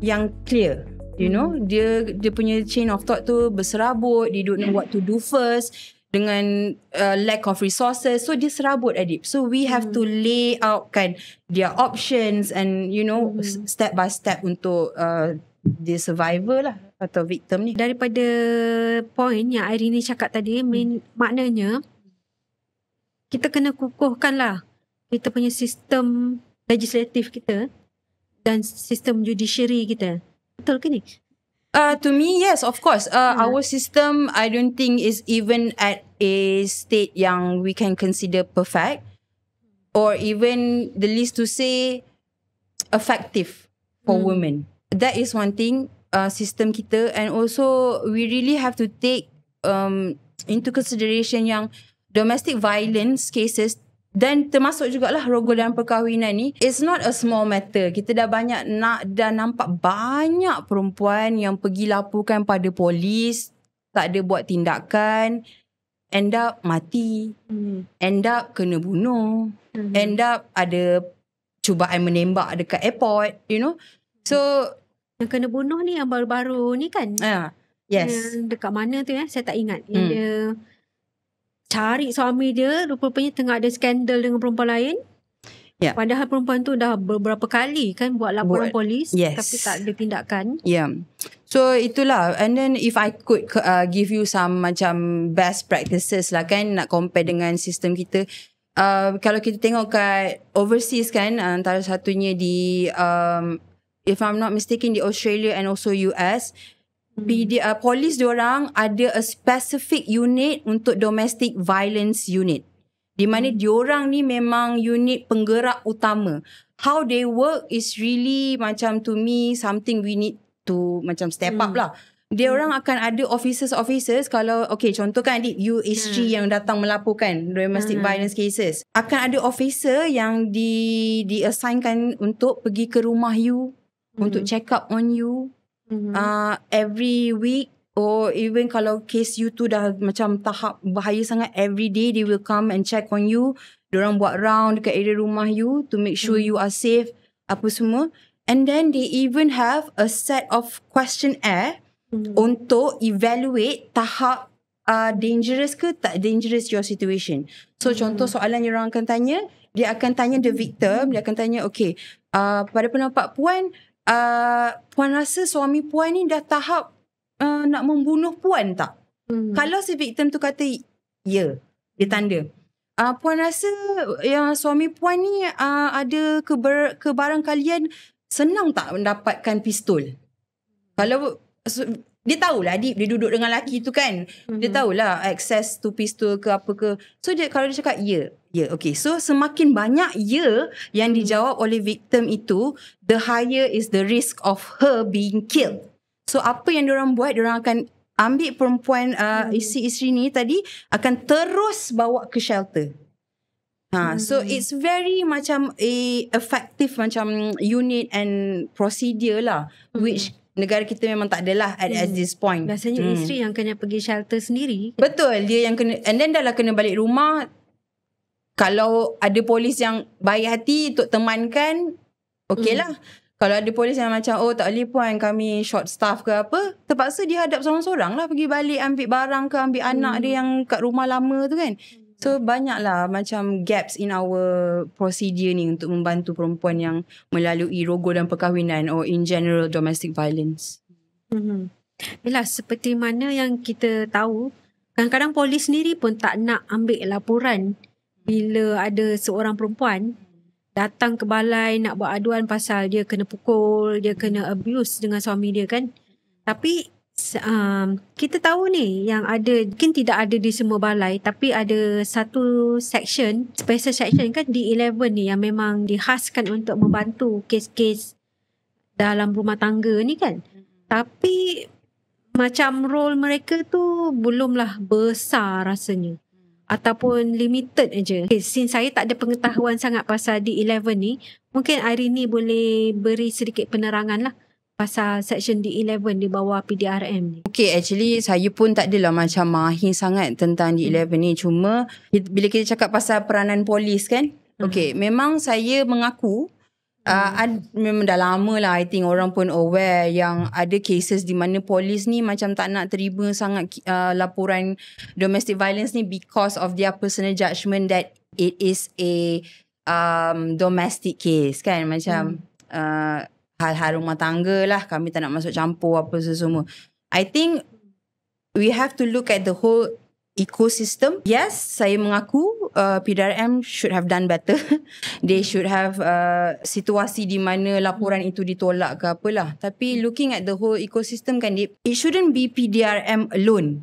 yang clear. You know, dia punya chain of thought tu berserabut, they don't know what to do first, dengan lack of resources, so dia serabut Adib. So we have to lay out kan their options and you know step by step untuk the survivor lah atau victim ni. Daripada point yang Irene cakap tadi, maknanya kita kena kukuhkan lah kita punya sistem legislatif kita dan sistem judiciary kita. Betul ke ni? To me, yes, of course. Our system, I don't think is even at a state yang we can consider perfect, or even the least to say effective for women. That is one thing, system kita, and also we really have to take into consideration yang domestic violence cases. Dan termasuk jugalah rogol dalam perkahwinan ni, it's not a small matter. Kita dah nampak banyak perempuan yang pergi laporkan pada polis, tak ada buat tindakan, end up mati, end up kena bunuh, end up ada cubaan menembak dekat airport, you know. So yang kena bunuh ni yang baru-baru ni kan? Yes. Yang dekat mana tu saya tak ingat. Yang dia cari suami dia, rupanya tengah ada skandal dengan perempuan lain. Yeah. Padahal perempuan tu dah beberapa kali kan buat laporan polis, tapi tak ada tindakan. Yeah. So itulah. And then if I could give you some macam best practices lah kan, nak compare dengan sistem kita. Kalau kita tengok kat overseas kan, antara satunya di if I'm not mistaken di Australia and also US, polis diorang ada a specific unit untuk domestic violence unit, di mana diorang ni memang unit penggerak utama. How they work is really macam, to me, something we need to macam step up lah. Diorang akan ada officers. Kalau okay, contoh kan adik, you isteri yang datang melaporkan domestic violence cases, akan ada officer yang di-assignkan untuk pergi ke rumah you, untuk check up on you every week, or even kalau case you tu dah macam tahap bahaya sangat, every day they will come and check on you. Diorang buat round dekat area rumah you to make sure you are safe, apa semua. And then they even have a set of questionnaire untuk evaluate tahap dangerous ke tak dangerous your situation. So contoh soalan yang orang akan tanya, dia akan tanya the victim, dia akan tanya, okay, pada pendapat puan, puan rasa suami puan ni dah tahap nak membunuh puan tak? Kalau si victim tu kata ya, dia tanda. Puan rasa yang suami puan ni ada ke barang kalian senang tak mendapatkan pistol? Kalau dia tahulah dia duduk dengan lelaki tu kan, dia tahulah access to pistol ke apa ke. So kalau dia cakap ya, okay. So semakin banyak ya yang dijawab oleh victim itu, the higher is the risk of her being killed. So apa yang diorang buat, diorang akan ambil perempuan isteri ni tadi, akan terus bawa ke shelter. So it's very macam effective macam unit and procedure lah, which negara kita memang tak adalah at this point. Biasanya isteri yang kena pergi shelter sendiri. Betul, dia yang kena. And then dah lah kena balik rumah, kalau ada polis yang baik hati untuk temankan, okay lah. Kalau ada polis yang macam, oh tak boleh puan, kami short staff ke apa, terpaksa dia hadap seorang-seorang lah, pergi balik ambil barang ke ambil anak dia yang kat rumah lama tu kan. So banyaklah macam gaps in our procedure ni untuk membantu perempuan yang melalui rogol dan perkahwinan, or in general domestic violence. Yelah, seperti mana yang kita tahu, kadang-kadang polis sendiri pun tak nak ambil laporan bila ada seorang perempuan datang ke balai nak buat aduan pasal dia kena pukul, dia kena abuse dengan suami dia kan. Tapi kita tahu ni yang ada, mungkin tidak ada di semua balai, tapi ada satu section, special section kan di 11 ni yang memang dihaskan untuk membantu kes-kes dalam rumah tangga ni kan. Tapi macam role mereka tu belumlah besar rasanya, ataupun limited aja. Okay, since saya tak ada pengetahuan sangat pasal D11 ni, mungkin Irene boleh beri sedikit penerangan lah pasal section D11 di bawah PDRM ni. Okay, actually saya pun tak adalah macam mahir sangat tentang D11 ni. Cuma bila kita cakap pasal peranan polis kan, okay, memang saya mengaku Memang dah lama lah I think orang pun aware yang ada cases di mana polis ni macam tak nak terima sangat laporan domestic violence ni because of their personal judgement that it is a domestic case kan, macam hal-hal rumah tangga lah, kami tak nak masuk campur apa semua. I think we have to look at the whole ecosystem. Yes, saya mengaku PDRM should have done better. They should have situasi di mana laporan itu ditolak ke apalah. Tapi looking at the whole ecosystem kan, it shouldn't be PDRM alone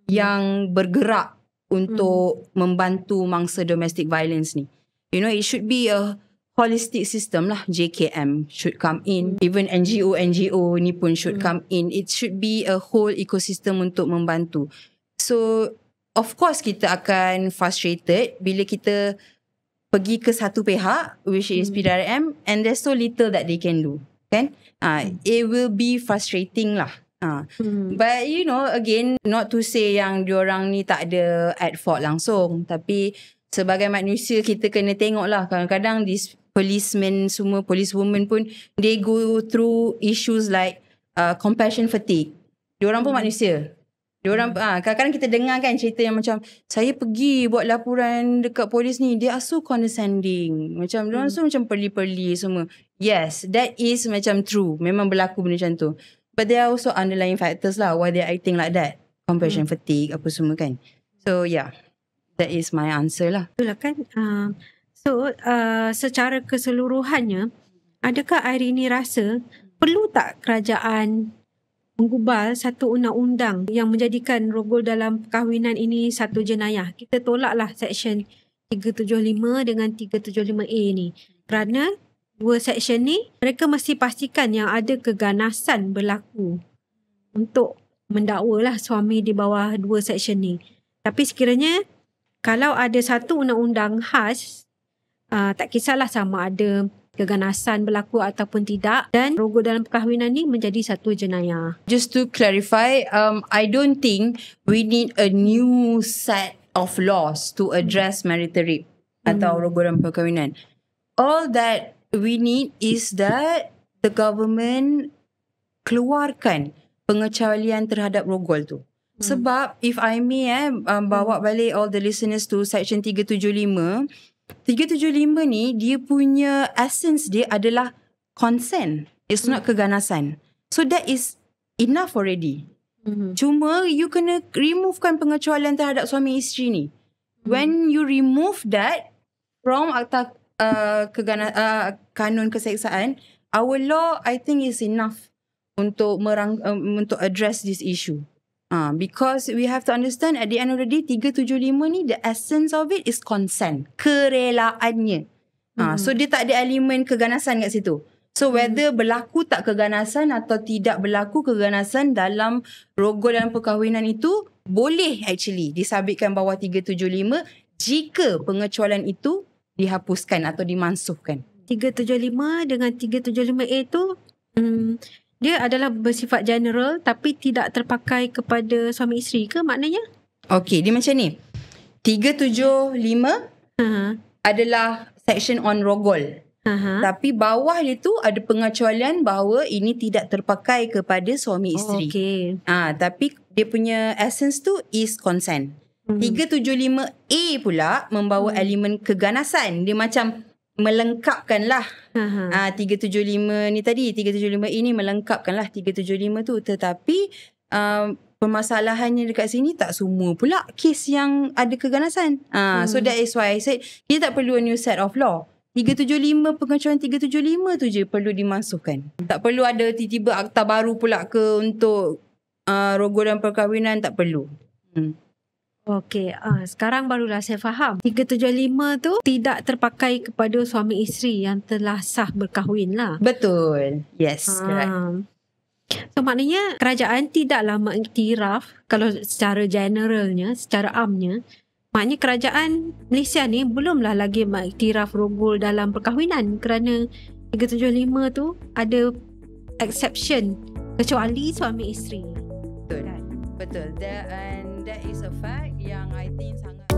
yang bergerak untuk membantu mangsa domestic violence ni. You know, it should be a holistic system lah. JKM should come in. Even NGO ni pun should come in. It should be a whole ecosystem untuk membantu. So, of course kita akan frustrated bila kita pergi ke satu pihak, which is PDRM, and there's so little that they can do. Kan? It will be frustrating lah. But you know, again, not to say yang diorang ni tak ada at fault langsung, tapi sebagai manusia kita kena tengok lah. Kadang-kadang these policemen semua, policewomen pun, they go through issues like compassion fatigue. Diorang pun manusia. Diorang kadang-kadang kita dengar kan cerita yang macam saya pergi buat laporan dekat polis ni, they are so condescending. Macam diorang so macam perli-perli semua. Yes, that is macam true. Memang berlaku benda macam tu. But there are also underlying factors lah why they are acting like that. Compassion fatigue apa semua kan. So yeah, that is my answer lah. Itulah kan. Secara keseluruhannya, adakah Airini rasa perlu tak kerajaan menggubal satu undang-undang yang menjadikan rogol dalam perkahwinan ini satu jenayah? Kita tolaklah Seksyen 375 dengan 375A ni. Kerana dua seksyen ni, mereka mesti pastikan yang ada keganasan berlaku untuk mendakwalah suami di bawah dua seksyen ni. Tapi sekiranya kalau ada satu undang-undang khas, tak kisahlah sama ada keganasan berlaku ataupun tidak, dan rogol dalam perkahwinan ni menjadi satu jenayah. Just to clarify, I don't think we need a new set of laws to address marital rape atau rogol dalam perkahwinan. All that we need is that the government keluarkan pengecualian terhadap rogol tu. Sebab if I may bawa balik all the listeners to Section 375 ni, dia punya essence dia adalah consent. It's not keganasan. So that is enough already. Cuma you kena removekan pengecualian terhadap suami isteri ni. When you remove that from akta kanun keseksaan, our law I think is enough untuk untuk address this issue. Because we have to understand at the end of the day, 375 ni, the essence of it is consent, kerelaannya. So dia tak ada elemen keganasan kat situ. So whether berlaku tak keganasan atau tidak berlaku keganasan dalam rogol dalam perkahwinan itu, boleh actually disabitkan bawah 375 jika pengecualian itu dihapuskan atau dimansuhkan. 375 dengan 375A tu dia adalah bersifat general tapi tidak terpakai kepada suami isteri ke maknanya? Okey, dia macam ni. 375 adalah section on rogol. Tapi bawah dia tu ada pengecualian bahawa ini tidak terpakai kepada suami isteri. Okay. Tapi dia punya essence tu is consent. 375A pula membawa elemen keganasan. Dia macam melengkapkan lah 375 ni tadi, 375 ini melengkapkan lah 375 tu. Tetapi permasalahannya dekat sini tak semua pula kes yang ada keganasan. So that is why I said kita tak perlu a new set of law. 375, pengecualian 375 tu je perlu dimasukkan. Tak perlu ada tiba-tiba akta baru pula ke untuk rogol dan perkahwinan, tak perlu. Okey, sekarang barulah saya faham. 375 tu tidak terpakai kepada suami isteri yang telah sah berkahwin lah. Betul. Yes, correct. So maknanya kerajaan tidaklah mengiktiraf, kalau secara generalnya, secara amnya, maknanya kerajaan Malaysia ni belumlah lagi mengiktiraf rogol dalam perkahwinan kerana 375 tu ada exception kecuali suami isteri. Betul. Betul. And that is a fact yang I think sangat